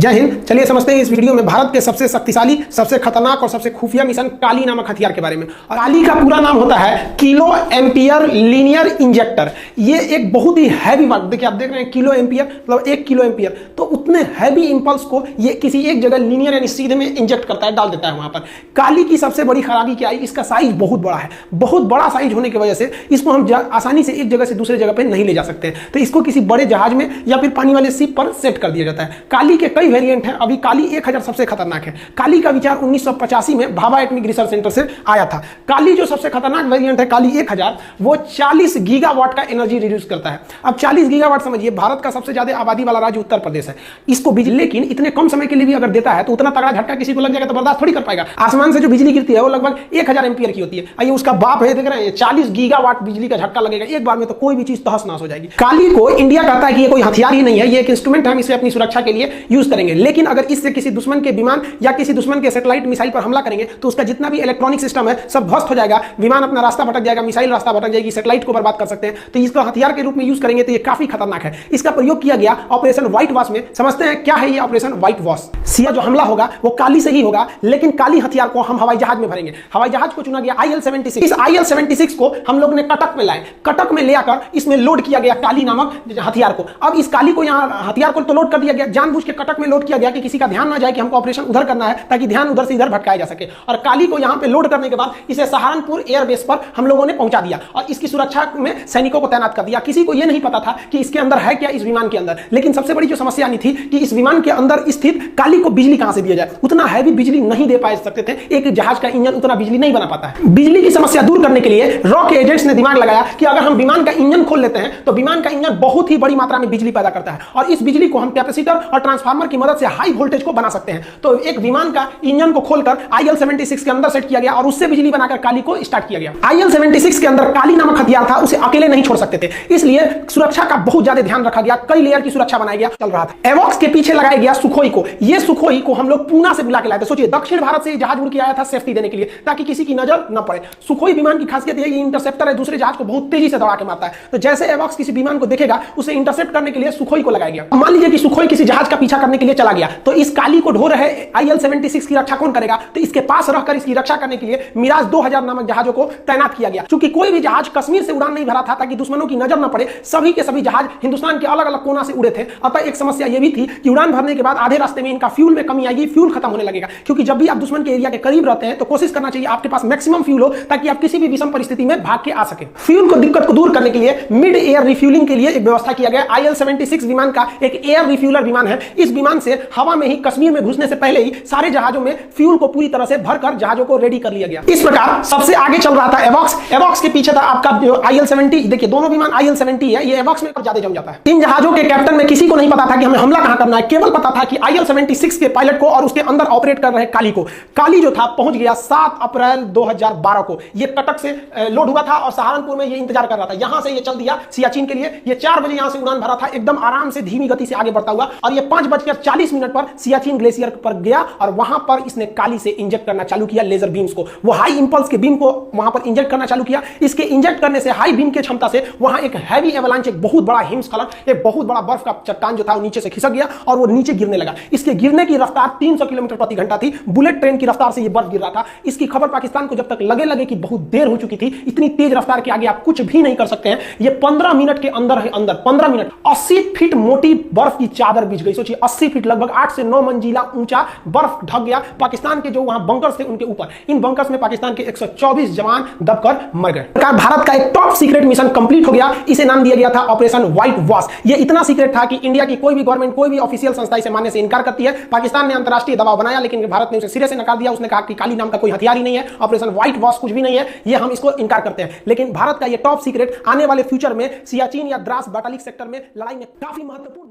जय हिंद। चलिए समझते हैं इस वीडियो में भारत के सबसे शक्तिशाली, सबसे खतरनाक और सबसे खुफिया मिशन काली नामक हथियार के बारे में। और काली का पूरा नाम होता है किलो एम्पियर लीनियर इंजेक्टर। ये एक बहुत ही हैवी वर्क, देखिए आप देख रहे हैं किलो एम्पियर मतलब 1 किलो एम्पियर, तो उतने हैवी इंपल्स को ये किसी एक जगह लीनियर यानी सीधे में इंजेक्ट करता है, डाल देता है वहां पर। काली की सबसे बड़ी खराबी क्या है, इसका साइज बहुत बड़ा है। बहुत बड़ा साइज होने की वजह से इसको हम आसानी से एक जगह से दूसरे जगह पर नहीं ले जा सकते, तो इसको किसी बड़े जहाज में या फिर पानी वाले शिप पर सेट कर दिया जाता है। काली के कई वेरिएंट हैं। अभी काली 1000 सबसे खतरनाक है। काली का विचार 1985 में भाभा एटॉमिक रिसर्च सेंटर से आया था। काली जो सबसे खतरनाक वेरिएंट है काली 1000, वो 40 गीगावाट का एनर्जी रिड्यूस करता है। अब 40 गीगावाट समझिए, भारत का सबसे ज्यादा आबादी वाला राज्य उत्तर प्रदेश है। इसको बिजली लेकिन इतने कम समय के लिए भी अगर देता है तो उतना तगड़ा झटका किसी को लग जाएगा तो बर्दाश्त थोड़ी कर पाएगा। आसमान से जो बिजली गिरती है वो लगभग 1000 एम्पियर की होती है। आइए उसका बाप है, देख रहे हैं 40 गीगावाट बिजली का झटका लगेगा एक बार में, तो कोई भी चीज तहस नहस हो जाएगी। काली को इंडिया कहता है कि ये कोई हथियार ही नहीं है, ये एक इंस्ट्रूमेंट है, हम इसे अपनी सुरक्षा के लिए यूज करेंगे। लेकिन अगर इससे किसी दुश्मन के विमान या किसी दुश्मन के सैटेलाइट मिसाइल पर हमला करेंगे तो उसका जितना भी इलेक्ट्रॉनिक सिस्टम है सब ध्वस्त हो जाएगा, विमान अपना रास्ता भटक जाएगा, मिसाइल रास्ता भटक जाएगी, सैटेलाइट को बर्बाद कर सकते हैं। तो इसको हथियार के रूप में यूज करेंगे तो ये काफी खतरनाक है। इसका प्रयोग किया गया ऑपरेशन व्हाइट वॉश में। समझते हैं क्या है ये ऑपरेशन व्हाइट वॉश। सीधा जो हमला होगा वो काली से ही होगा, लेकिन काली हथियार को हम हवाई जहाज में भरेंगे। हवाई जहाज को चुना गया IL-76। इस IL-76 को हम लोग ने कटक में लाए, कटक में ले आकर इसमें लोड किया गया काली नामक हथियार को। अब इस काली को यहाँ हथियार को तो लोड कर दिया गया, जानबूझ के कटक में लोड किया गया कि किसी का ध्यान ना जाए कि हमको ऑपरेशन उधर करना है, ताकि ध्यान उधर से इधर भटकाया जा सके। और काली को यहाँ पे लोड करने के बाद इसे सहारनपुर एयरबेस पर हम लोगों ने पहुंचा दिया और इसकी सुरक्षा में सैनिकों को तैनात कर दिया। किसी को यह नहीं पता था कि इसके अंदर है क्या, इस विमान के अंदर। लेकिन सबसे बड़ी जो समस्या नहीं थी कि इस विमान के अंदर स्थित काली को बिजली कहां से दिया जाए। उतना हैवी बिजली नहीं दे पा सकते थे, एक जहाज का इंजन उतना बिजली नहीं बना पाता है। बिजली की समस्या दूर करने के लिए रॉ के एजेंट्स ने दिमाग लगाया कि अगर हम विमान का इंजन खोल लेते हैं तो विमान का इंजन बहुत ही बड़ी मात्रा में बिजली पैदा करता है और इस बिजली को हम कैपेसिटर और ट्रांसफार्मर की मदद से हाई वोल्टेज को बना सकते हैं। तो एक विमान का इंजन को खोलकर IL-76 के अंदर सेट किया गया और उससे बिजली बनाकर काली को स्टार्ट किया गया। IL-76 के अंदर काली नामक हथियार था, उसे अकेले नहीं छोड़ सकते थे, इसलिए सुरक्षा का बहुत ज्यादा ध्यान रखा गया। कई लेयर की सुरक्षा बनाया गया चल रहा था। एवॉक्स के पीछे लगाया गया सुखोई को। ये सुखोई को हम लोग पूना से बुला के लाए थे। सोचिए, दक्षिण भारत से जहाज उड़ के आया था सेफ्टी देने के लिए, ताकि किसी की नजर न पड़े। सुखोई विमान की खासियत है, ये इंटरसेप्टर है, दूसरे जहाज को बहुत तेजी से दौड़ा के मारता है। तो जैसे एवॉक्स किसी विमान को देखेगा उसे इंटरसेप्ट करने के लिए सुखोई को लगाया गया। मान लीजिए कि सुखोई किसी जहाज का पीछा करने के लिए चला गया, तो इस काली को ढो रहे IL-76 की रक्षा कौन करेगा? तो इसके पास रहकर इसकी रक्षा करने के लिए मिराज 2000 नामक जहाजों को तैनात किया गया। क्योंकि कोई भी जहाज कश्मीर से उड़ान नहीं भरा था ताकि दुश्मनों की नजर न पड़े, सभी के सभी जहाज हिंदुस्तान के अलग अलग कोना से उड़े थे। अतः एक समस्या यह भी थी कि उड़ान भरने के बाद आधे रास्ते में इनका फ्यूल में कमी आएगी, फ्यूल खत्म होने लगेगा। क्योंकि जब भी आप दुश्मन के एरिया के करीब रहते हैं तो कोशिश करना चाहिए आपके पास मैक्सिमम फ्यूल हो, ताकि आप किसी भी विषम परिस्थिति में भाग के आ सके। फ्यूल को दिक्कत को दूर करने के लिए मिड एयर रिफ्यूलिंग के लिए एक व्यवस्था किया गया। IL-76 विमान का एक एयर रिफ्यूलर विमान है। इस विमान से हवा में ही कश्मीर में घुसने से पहले ही सारे जहाजों में फ्यूल को पूरी तरह से भरकर जहाजों को रेडी कर लिया गया। इस प्रकार सबसे आगे चल रहा था एवॉक्स। एवॉक्स के पीछे था आपका IL-70। देखिए दोनों विमान IL-70 है, ये एवॉक्स में ज्यादा जम जाता है। इन जहाजों के कैप्टन में किसी को नहीं पता था कि हमें हमला कहां करना है, केवल पता था कि IL-76 के पायलट को और उसके अंदर ऑपरेट कर रहे काली को। काली जो था पहुंच गया 7 अप्रैल 2012 को। ये कटक से लोड हुआ था और सहारनपुर में ये इंतजार कर रहा था। यहां से ये चल दिया सियाचिन के लिए। ये 4 बजे यहां से उड़ान भरा था, एकदम आराम से धीमी गति से आगे बढ़ता हुआ, और ये 5:40 पर सियाचिन ग्लेशियर पर गया और वहां पर इसने काली से इंजेक्ट करना चालू किया लेजर बीम्स को। वो हाई इंपल्स के बीम को वहां पर इंजेक्ट करना चालू किया। इसके इंजेक्ट करने से हाई बीम के क्षमता से वहां एक हैवी एवलांच, एक बहुत बड़ा हिमस्खलन, एक बहुत बड़ा बर्फ का चट्टान जो था वो नीचे से खिसक गया और वो नीचे गिरने लगा। इसके गिरने की रफ्तार 300 किलोमीटर प्रति घंटा थी। बुलेट ट्रेन की रफ्तार से ये बर्फ गिर रहा था। इसकी खबर पाकिस्तान को जब तक लगे कि बहुत देर हो चुकी थी, इतनी तेज रफ्तार के आगे आप कुछ भी नहीं कर सकते हैं। ये 15 मिनट के अंदर 15 मिनट 80 फीट मोटी बर्फ की चादर बिछ गई। सोचिए 80 फीट, लगभग 8 से 9 मंजिला ऊंचा बर्फ ढक गया पाकिस्तान के जो वहां बंकर्स थे उनके ऊपर। इन बंकर्स में पाकिस्तान के 124 जवान दबकर मर गए। भारत का एक टॉप सीक्रेट मिशन कंप्लीट हो गया। इसे नाम दिया गया था ऑपरेशन व्हाइट वॉश। ये इतना सीक्रेट था कि इंडिया की कोई भी गवर्नमेंट, कोई भी ऑफिशियल संस्था इसे मानने से इनकार करती है। पाकिस्तान ने अंतरराष्ट्रीय दबाव बनाया, लेकिन भारत ने उसे सिरे से नकार दिया। उसने कहा कि काली नाम का कोई हथियार ही नहीं है, ऑपरेशन व्हाइट वॉश कुछ भी नहीं है, ये हम इसको इनकार करते हैं। लेकिन भारत का ये टॉप सीक्रेट आने वाले फ्यूचर में सियाचिन या द्रास बैटालिक सेक्टर में लड़ाई में काफी महत्वपूर्ण